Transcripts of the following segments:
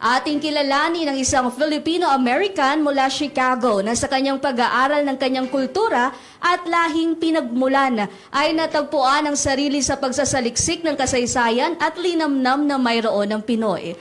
Ating kilalanin ang isang Filipino American mula Chicago na sa kanyang pag-aaral ng kanyang kultura at lahing pinagmulan ay natagpuan ang sarili sa pagsasaliksik ng kasaysayan at linamnam na mayroon ng Pinoy.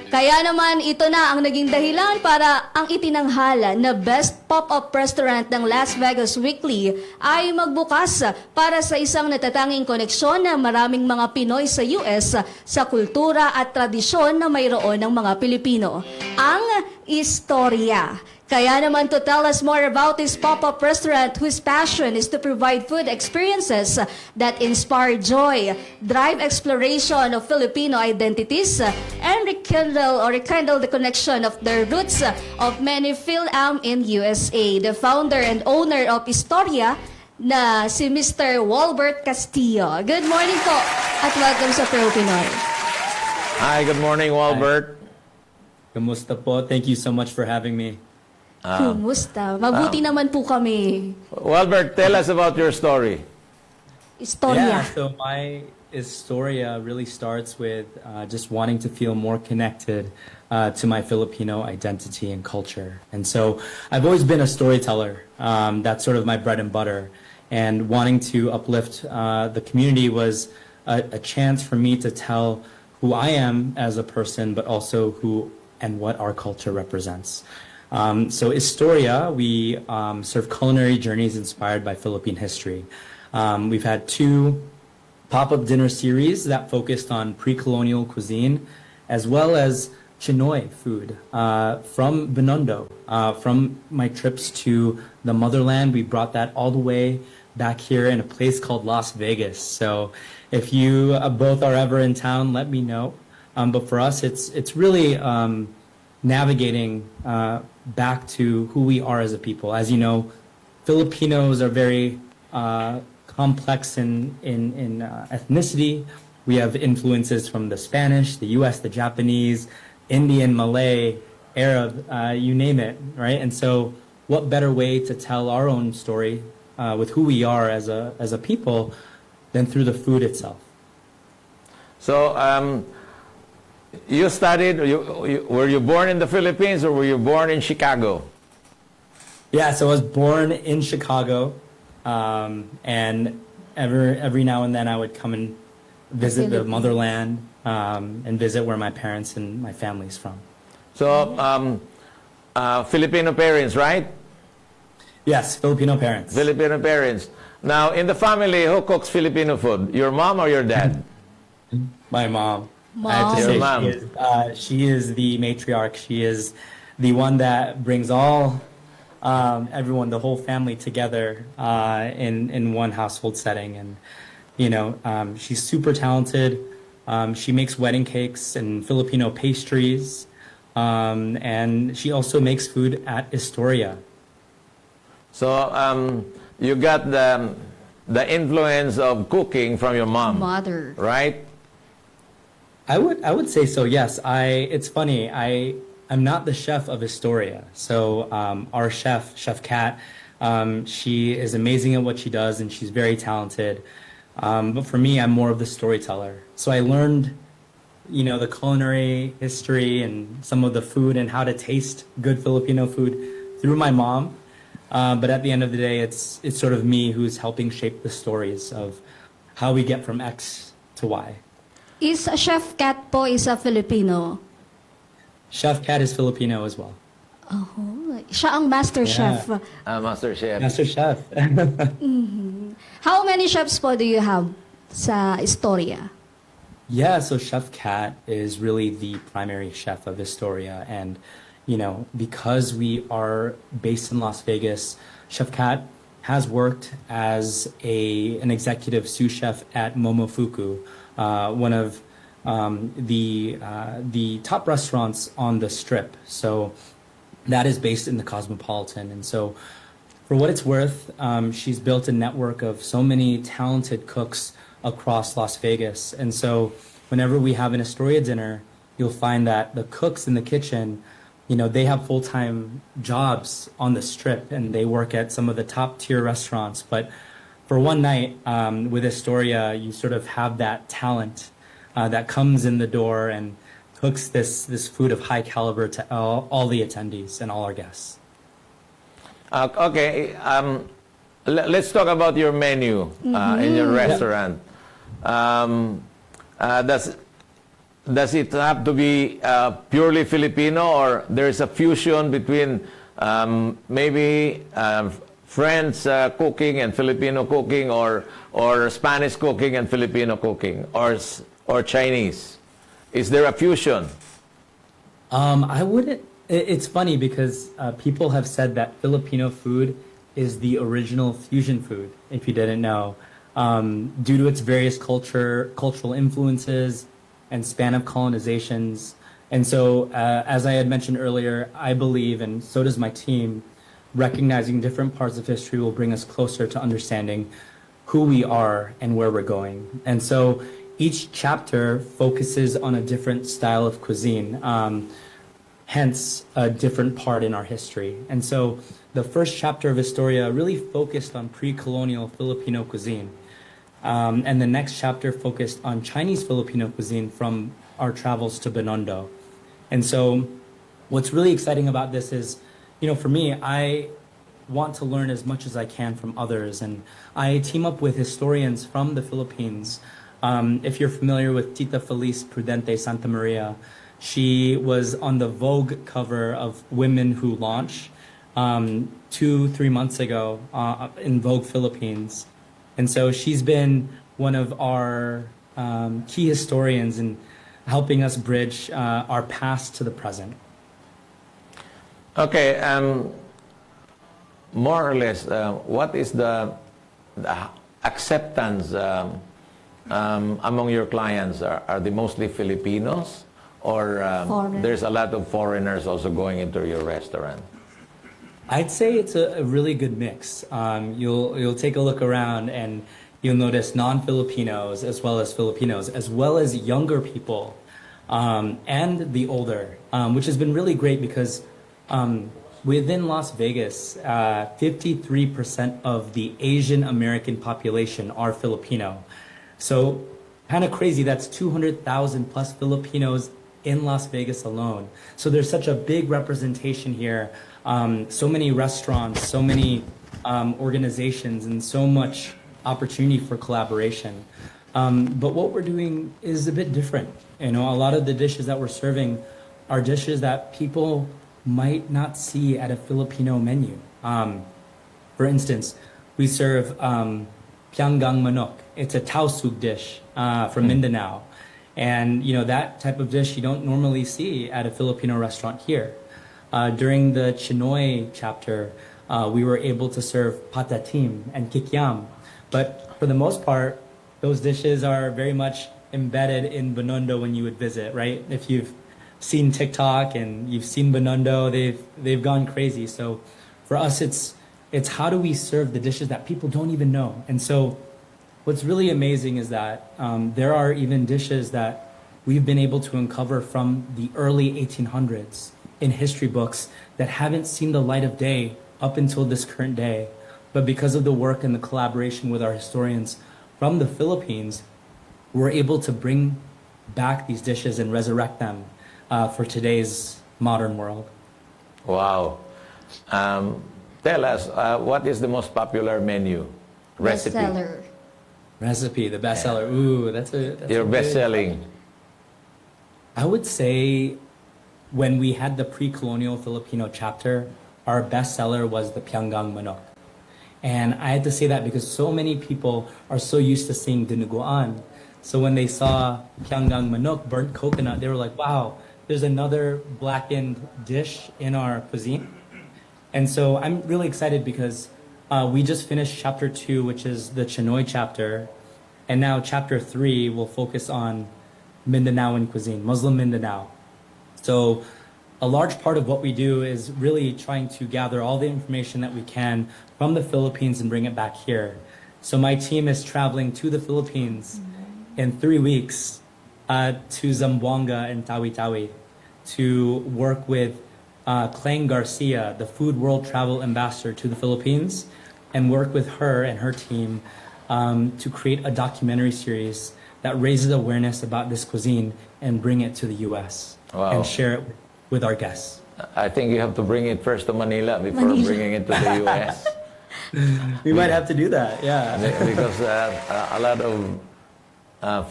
Kaya naman ito na ang naging dahilan para ang itinanghal na Best Pop-Up Restaurant ng Las Vegas Weekly ay magbukas para sa isang natatanging koneksyon ng maraming mga Pinoy sa US sa kultura at tradisyon na mayroon ng mga Pilipino. Ang Istorya. Kaya naman to tell us more about this pop-up restaurant whose passion is to provide food experiences that inspire joy, drive exploration of Filipino identities, and rekindle the connection of the roots of many Fil-Am in USA. The founder and owner of Istorya na si Mr. WALBERT Castillo. Good morning po at welcome sa Pro Pinoy. Hi, good morning, Walbert. Kamusta po? Thank you so much for having me. Kumusta? Mabuti naman po kami. Walbert, tell us about your story. Istorya. Yeah, so my Istorya really starts with just wanting to feel more connected to my Filipino identity and culture. And so I've always been a storyteller. That's sort of my bread and butter. And wanting to uplift the community was a chance for me to tell who I am as a person, but also who and what our culture represents. So Istorya, we serve culinary journeys inspired by Philippine history. We've had 2 pop-up dinner series that focused on pre-colonial cuisine, as well as Chinoy food from Binondo. From my trips to the motherland, we brought that all the way back here in a place called Las Vegas. So if you both are ever in town, let me know. But for us, it's really navigating back to who we are as a people. As you know, Filipinos are very complex in ethnicity. We have influences from the Spanish, the US, the Japanese, Indian, Malay, Arab, you name it, right? And so what better way to tell our own story with who we are as a people than through the food itself? So, you studied, were you born in the Philippines or were you born in Chicago? Yeah, so I was born in Chicago, and every now and then I would come and visit the motherland and visit where my parents and my family's from. So, Filipino parents, right? Yes, Filipino parents. Filipino parents. Now, in the family, who cooks Filipino food? Your mom or your dad? My mom. Mom. I have to Your say mom. she is the matriarch. She is the one that brings all everyone, the whole family together in one household setting. And you know, she's super talented. She makes wedding cakes and Filipino pastries, and she also makes food at Istorya. So, you got the influence of cooking from your mom. Mother. Right? I would say so. Yes. It's funny. I'm not the chef of Istorya. So our chef, Chef Kat, she is amazing at what she does, and she's very talented. But for me, I'm more of the storyteller. So I learned, you know, the culinary history and some of the food and how to taste good Filipino food through my mom. But at the end of the day, it's sort of me who's helping shape the stories of how we get from X to Y. Is Chef Kat po isa Filipino? Chef Kat is Filipino as well. Oh, siya ang master chef. Master Chef. Master Chef. How many chefs po do you have sa Istorya? Yeah, so Chef Kat is really the primary chef of Istorya. And, you know, because we are based in Las Vegas, Chef Kat has worked as an executive sous chef at Momofuku, one of the top restaurants on the Strip. So that is based in the Cosmopolitan. And so for what it's worth, she's built a network of so many talented cooks across Las Vegas. And so whenever we have an Istorya dinner, you'll find that the cooks in the kitchen, you know, they have full-time jobs on the Strip and they work at some of the top tier restaurants. But for one night with Istorya, you sort of have that talent that comes in the door and cooks this food of high caliber to all the attendees and all our guests. Okay, let's talk about your menu in your restaurant. Does it have to be purely Filipino, or there's a fusion between maybe French cooking and Filipino cooking, or Spanish cooking and Filipino cooking, or Chinese? Is there a fusion? I wouldn't. It's funny because people have said that Filipino food is the original fusion food, if you didn't know, due to its various cultural influences and span of colonizations. And so, as I had mentioned earlier, I believe, and so does my team, recognizing different parts of history will bring us closer to understanding who we are and where we're going. And so each chapter focuses on a different style of cuisine, hence a different part in our history. And so the first chapter of Istorya really focused on pre-colonial Filipino cuisine. And the next chapter focused on Chinese Filipino cuisine from our travels to Binondo. And so what's really exciting about this is, for me, I want to learn as much as I can from others. And I team up with historians from the Philippines. If you're familiar with Tita Feliz Prudente Santa Maria, she was on the Vogue cover of Women Who Launch 2-3 months ago in Vogue Philippines. And so she's been one of our key historians in helping us bridge our past to the present. Okay, more or less, what is the acceptance among your clients? Are they mostly Filipinos, or there's a lot of foreigners also going into your restaurant? I'd say it's a really good mix. You'll take a look around and you'll notice non-Filipinos as well as Filipinos, as well as younger people and the older, which has been really great because within Las Vegas, 53% of the Asian American population are Filipino. So kind of crazy, that's 200,000 plus Filipinos in Las Vegas alone. So there's such a big representation here. So many restaurants, so many organizations, and so much opportunity for collaboration. But what we're doing is a bit different. A lot of the dishes that we're serving are dishes that people might not see at a Filipino menu. For instance, we serve pianggang manok. It's a tausug dish from Mindanao. And, that type of dish you don't normally see at a Filipino restaurant here. During the Chinoy chapter, we were able to serve patatim and kikiam. But for the most part, those dishes are very much embedded in Binondo when you would visit, right? If you've seen TikTok and you've seen Binondo, they've gone crazy. So for us, it's how do we serve the dishes that people don't even know? And so what's really amazing is that there are even dishes that we've been able to uncover from the early 1800s in history books that haven't seen the light of day up until this current day. But because of the work and the collaboration with our historians from the Philippines, we're able to bring back these dishes and resurrect them for today's modern world. Wow. Tell us, what is the most popular menu? Recipe? Bestseller. Recipe, the bestseller. Ooh, that's Your best-selling. I would say when we had the pre-colonial Filipino chapter, our bestseller was the pianggang manok. And I had to say that because so many people are so used to seeing dinuguan. So when they saw pianggang manok, burnt coconut, they were like, wow, there's another blackened dish in our cuisine. And so I'm really excited because we just finished chapter 2, which is the Chinoy chapter. And now chapter 3 will focus on Mindanaoan cuisine, Muslim Mindanao. So a large part of what we do is really trying to gather all the information that we can from the Philippines and bring it back here. So my team is traveling to the Philippines in 3 weeks to Zamboanga and Tawi-Tawi to work with Clang Garcia, the Food World Travel Ambassador to the Philippines, and work with her and her team to create a documentary series that raises awareness about this cuisine and bring it to the U.S. Wow. and share it with our guests. I think you have to bring it first to Manila before bringing it to the U.S. We might have to do that, yeah. Because a lot of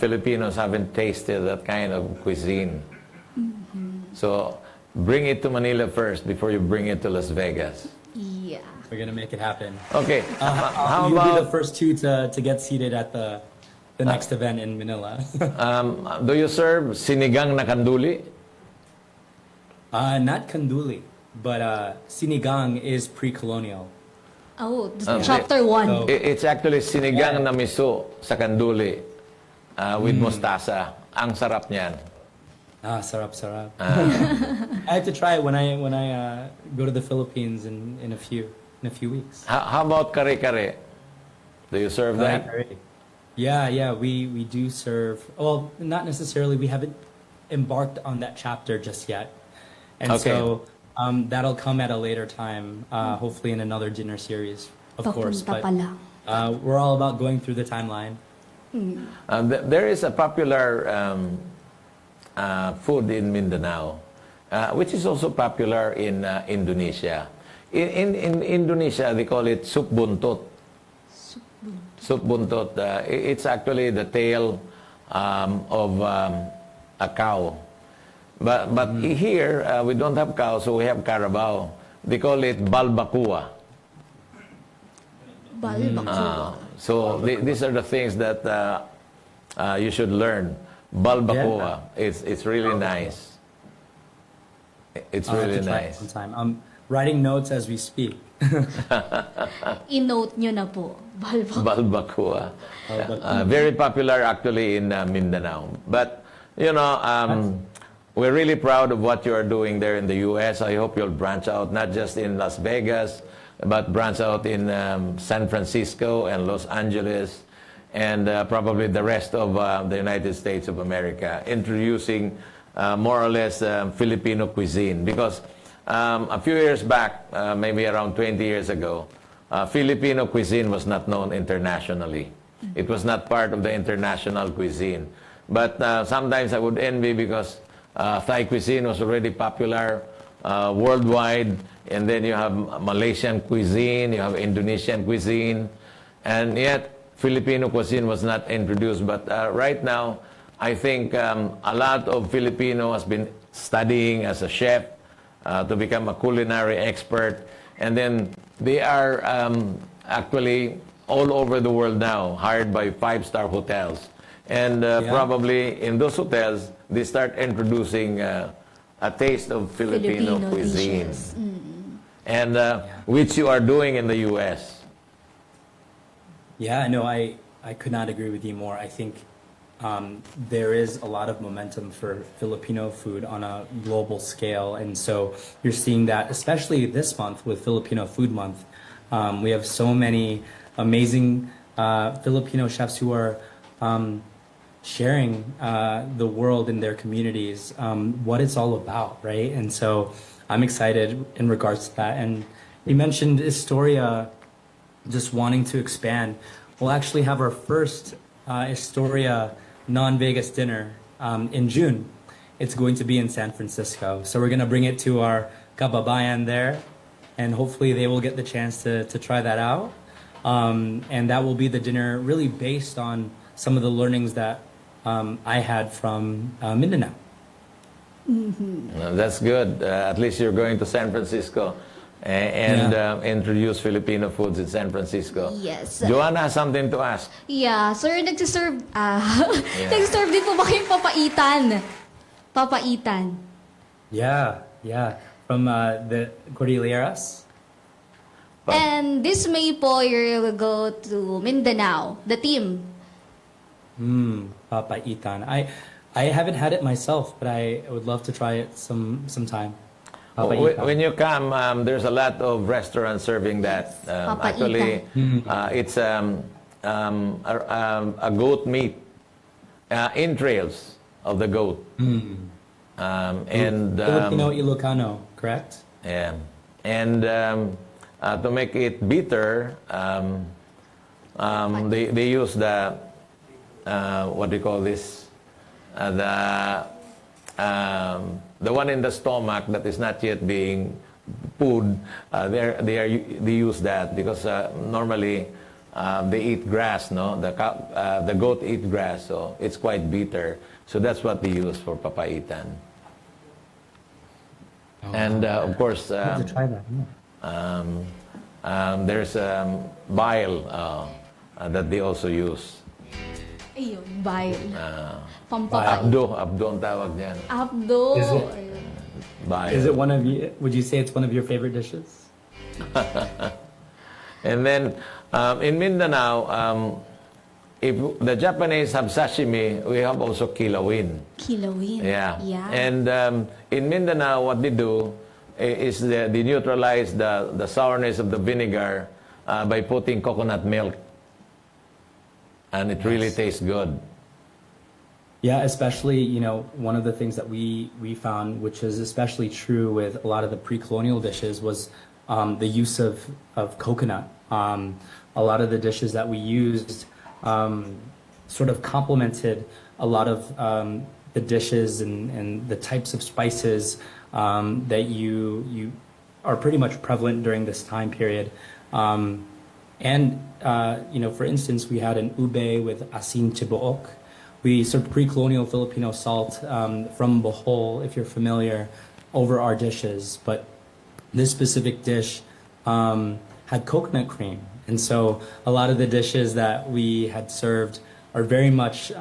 Filipinos haven't tasted that kind of cuisine. So bring it to Manila first before you bring it to Las Vegas. Yeah. We're gonna make it happen. Okay, how You'll be the about, first two to get seated at the next event in Manila. do you serve sinigang na kanduli? Not kanduli, but sinigang is pre-colonial. Oh, chapter 1. So- It's actually sinigang na miso sa kanduli with mustasa. Ang sarap niyan. Sarap, sarap. I have to try it when I go to the Philippines in a few weeks. How about kare-kare? Do you serve that? Yeah, we do serve. Well, not necessarily. We haven't embarked on that chapter just yet, and Okay. so that'll come at a later time. Hopefully, in another dinner series, of course. Papunta But pa lang. we're all about going through the timeline. There is a popular food in Mindanao, which is also popular in Indonesia. In Indonesia, they call it soup buntot. Soup buntot. It's actually the tail of a cow. But here, we don't have cow, so we have carabao. They call it balbakua. Balbakua. So these are the things that you should learn. Balbakua. It's really nice. It's I'll have really to try it nice. sometime. I'm writing notes as we speak. I-note nyo na po. Balbakua. Balbakua. Balbakua. Very popular actually in Mindanao. But, you know, we're really proud of what you are doing there in the U.S. I hope you'll branch out, not just in Las Vegas, but branch out in San Francisco and Los Angeles and probably the rest of the United States of America, introducing more or less Filipino cuisine. Because a few years back, maybe around 20 years ago, Filipino cuisine was not known internationally. It was not part of the international cuisine. But sometimes I would envy because Thai cuisine was already popular worldwide, and then you have Malaysian cuisine, you have Indonesian cuisine, and yet Filipino cuisine was not introduced. But right now, I think a lot of Filipino has been studying as a chef to become a culinary expert, and then they are actually all over the world now, hired by five-star hotels. And probably in those hotels, they start introducing a taste of Filipino cuisine. dishes. And which you are doing in the U.S. Yeah, no, I could not agree with you more. I think there is a lot of momentum for Filipino food on a global scale. And so you're seeing that, especially this month with Filipino Food Month. We have so many amazing Filipino chefs who are sharing the world in their communities, what it's all about, right? And so I'm excited in regards to that. And you mentioned Istorya just wanting to expand. We'll actually have our first Istorya non-Vegas dinner in June. It's going to be in San Francisco. So we're going to bring it to our kababayan there, and hopefully they will get the chance to try that out. And that will be the dinner really based on some of the learnings that I had from Mindanao. That's good. At least you're going to San Francisco and introduce Filipino foods in San Francisco. Yes. Joanna has something to ask. Yeah, sir, nagsiserve, nagsiserve din po ba kayong papaitan? Papaitan. Yeah. From the Cordilleras. And this May po, you'll go to Mindanao, the team. Papaitan. I haven't had it myself, but I would love to try it sometime. When you come, there's a lot of restaurants serving that. Actually, it's a goat meat, entrails of the goat. And Filipino Ilocano, correct? yeah, and to make it bitter, they use the what do you call this? The one in the stomach that is not yet being food, they use that because normally they eat grass, no? The goat eat grass, so it's quite bitter. So that's what they use for papaitan. And of course, I have to try that. there's bile that they also use. Ayun, bile. Bile. Abdo ang tawag niyan. Abdo. Is it- Ayun. Bile. Is it one of you? Would you say it's one of your favorite dishes? And then in Mindanao, if the Japanese have sashimi, we have also kilawin. Kilawin. Yeah. Yeah. And in Mindanao, what they do is they neutralize the sourness of the vinegar by putting coconut milk. And it really tastes good. Yeah, especially, one of the things that we found, which is especially true with a lot of the pre-colonial dishes, was the use of coconut. A lot of the dishes that we used sort of complemented a lot of the dishes and the types of spices that you are pretty much prevalent during this time period. For instance, we had an ube with asin chibook. We served pre-colonial Filipino salt from Bohol, if you're familiar, over our dishes. But this specific dish had coconut cream. And so a lot of the dishes that we had served are very much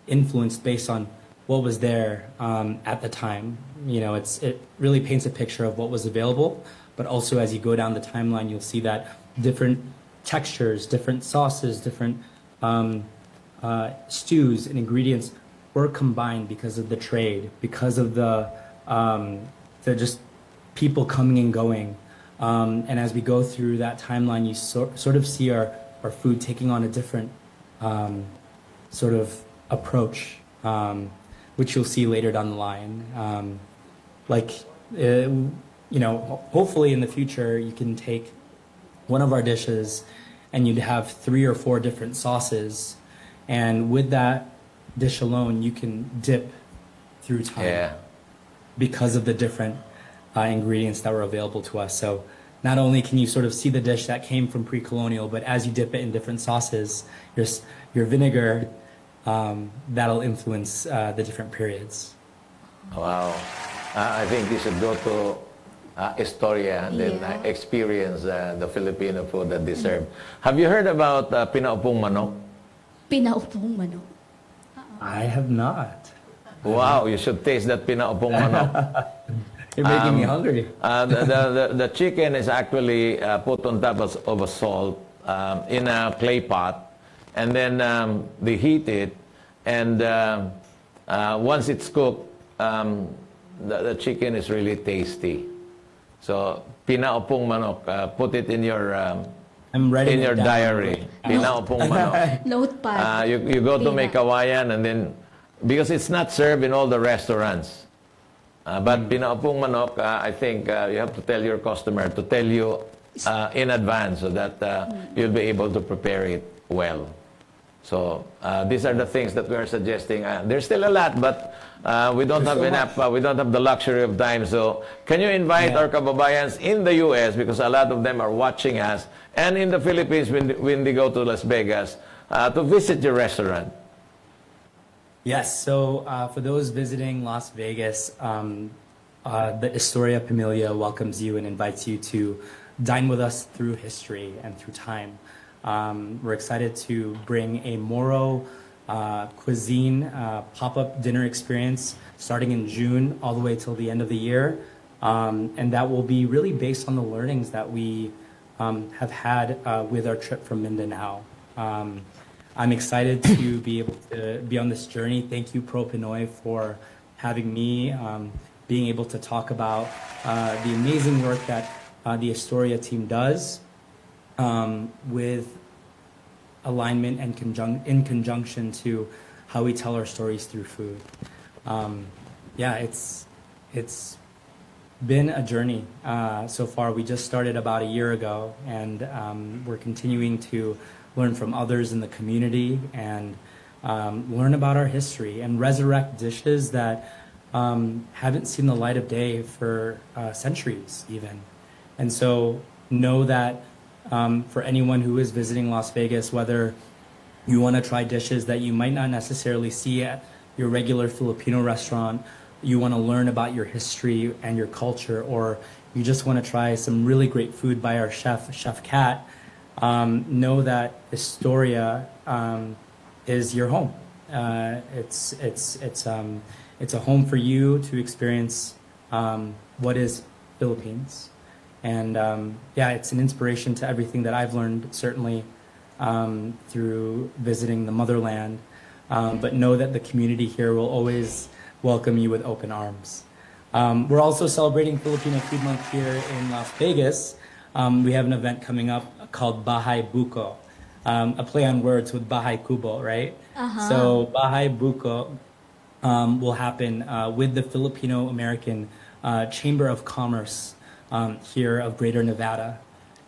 influenced based on what was there at the time. It really paints a picture of what was available. But also as you go down the timeline, you'll see that different textures, different sauces, different stews and ingredients were combined because of the trade, because of the just people coming and going. And as we go through that timeline, you sort of see our food taking on a different sort of approach, which you'll see later down the line. Hopefully in the future you can take one of our dishes and you'd have 3 or 4 different sauces, and with that dish alone you can dip through time. Yeah. Because of the different ingredients that were available to us. So not only can you sort of see the dish that came from pre-colonial, but as you dip it in different sauces, your vinegar, that'll influence the different periods. Wow. I think you should go to Istorya and then Yeah. experience the Filipino food that they serve. Have you heard about pinaupong manok? Pinaupong manok. I have not. Wow, you should taste that pinaupong manok. You're making me hungry. The chicken is actually put on top of a salt in a clay pot, and then they heat it, and once it's cooked, the chicken is really tasty. So, pinaupong manok, put it in your I'm writing in your it down. diary. Pinaupong manok. Notepad. You go to Pina. Mekawayan, and then because it's not served in all the restaurants. But pinaupong manok, I think you have to tell your customer to tell you in advance so that you'll be able to prepare it well. So these are the things that we are suggesting. There's still a lot, but we don't have enough. We don't have the luxury of time. So can you invite our kababayans in the U.S., because a lot of them are watching us, and in the Philippines when they go to Las Vegas to visit your restaurant? Yes, so for those visiting Las Vegas, the Istorya Pamilya welcomes you and invites you to dine with us through history and through time. We're excited to bring a Moro cuisine pop-up dinner experience starting in June all the way till the end of the year. And that will be really based on the learnings that we have had with our trip from Mindanao. I'm excited to be able to be on this journey. Thank you, Pro Pinoy, for having me, being able to talk about the amazing work that the Istorya team does with alignment and in conjunction to how we tell our stories through food. It's been a journey so far. We just started about a year ago, and we're continuing to learn from others in the community, and learn about our history, and resurrect dishes that haven't seen the light of day for centuries even. And so know that for anyone who is visiting Las Vegas, whether you want to try dishes that you might not necessarily see at your regular Filipino restaurant, you want to learn about your history and your culture, or you just want to try some really great food by our chef, Chef Kat, know that Istorya is your home. It's a home for you to experience what is Philippines. And yeah, it's an inspiration to everything that I've learned, certainly through visiting the motherland. But know that the community here will always welcome you with open arms. We're also celebrating Filipino Food Month here in Las Vegas. We have an event coming up called Bahay Buko, a play on words with Bahay Kubo, right? So Bahay Buko will happen with the Filipino American Chamber of Commerce here of Greater Nevada.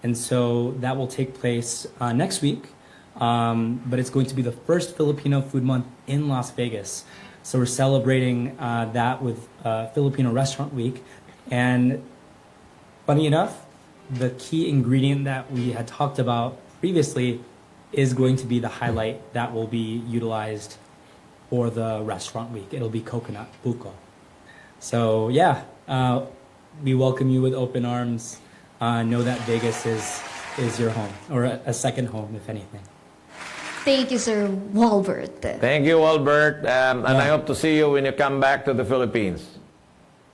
And so that will take place next week, but it's going to be the first Filipino Food Month in Las Vegas. So we're celebrating that with Filipino Restaurant Week. And funny enough, the key ingredient that we had talked about previously is going to be the highlight that will be utilized for the Restaurant Week. It'll be coconut buko. So yeah, we welcome you with open arms. Know that Vegas is your home, or a second home, if anything. Thank you, Sir Walbert. Thank you, Albert. And I hope to see you when you come back to the Philippines.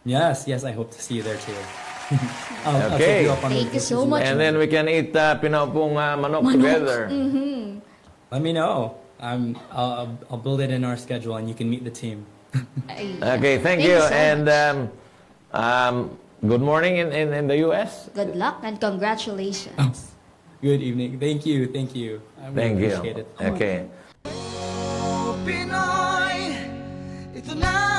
Yes, I hope to see you there too. I'll Okay. take you up on Thank the you so dishes. much. And then we can eat pinaupong manok together. Let me know. I'll build it in our schedule, and you can meet the team. Ay, Okay, thank you you. so And much. good morning in the U.S. Good luck and congratulations. Good evening. Thank you. I really Thank you. appreciate it. Okay. Pinoy, ito na